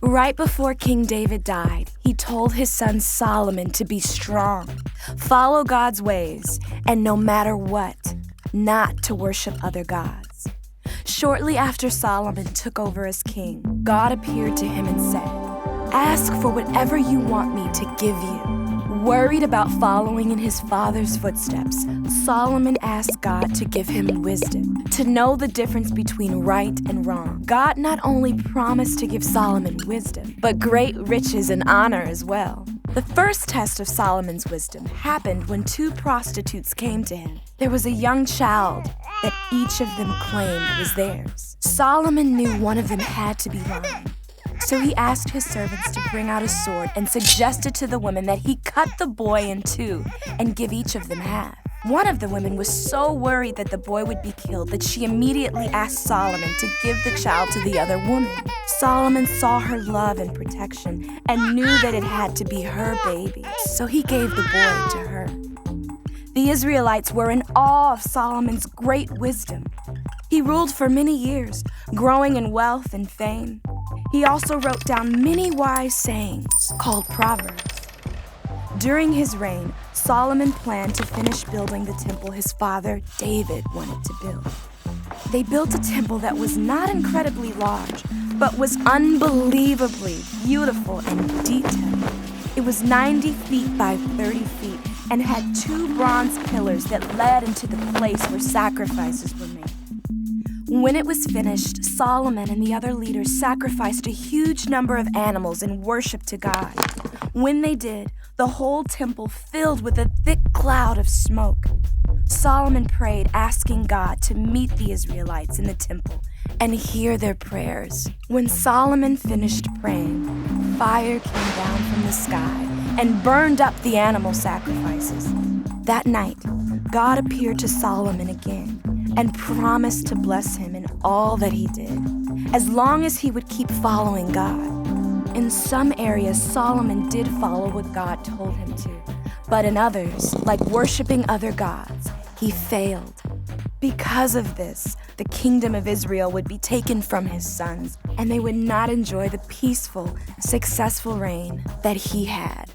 Right before King David died, he told his son Solomon to be strong, follow God's ways, and no matter what, not to worship other gods. Shortly after Solomon took over as king, God appeared to him and said, "Ask for whatever you want me to give you." Worried about following in his father's footsteps, Solomon asked God to give him wisdom, to know the difference between right and wrong. God not only promised to give Solomon wisdom, but great riches and honor as well. The first test of Solomon's wisdom happened when two prostitutes came to him. There was a young child that each of them claimed was theirs. Solomon knew one of them had to be lying. So he asked his servants to bring out a sword and suggested to the women that he cut the boy in two and give each of them half. One of the women was so worried that the boy would be killed that she immediately asked Solomon to give the child to the other woman. Solomon saw her love and protection and knew that it had to be her baby, so he gave the boy to her. The Israelites were in awe of Solomon's great wisdom. He ruled for many years, growing in wealth and fame. He also wrote down many wise sayings called Proverbs. During his reign, Solomon planned to finish building the temple his father, David, wanted to build. They built a temple that was not incredibly large, but was unbelievably beautiful and detailed. It was 90 feet by 30 feet and had 2 bronze pillars that led into the place where sacrifices were made. When it was finished, Solomon and the other leaders sacrificed a huge number of animals in worship to God. When they did, the whole temple filled with a thick cloud of smoke. Solomon prayed, asking God to meet the Israelites in the temple and hear their prayers. When Solomon finished praying, fire came down from the sky and burned up the animal sacrifices. That night, God appeared to Solomon again and promised to bless him in all that he did, as long as he would keep following God. In some areas, Solomon did follow what God told him to, but in others, like worshiping other gods, he failed. Because of this, the kingdom of Israel would be taken from his sons, and they would not enjoy the peaceful, successful reign that he had.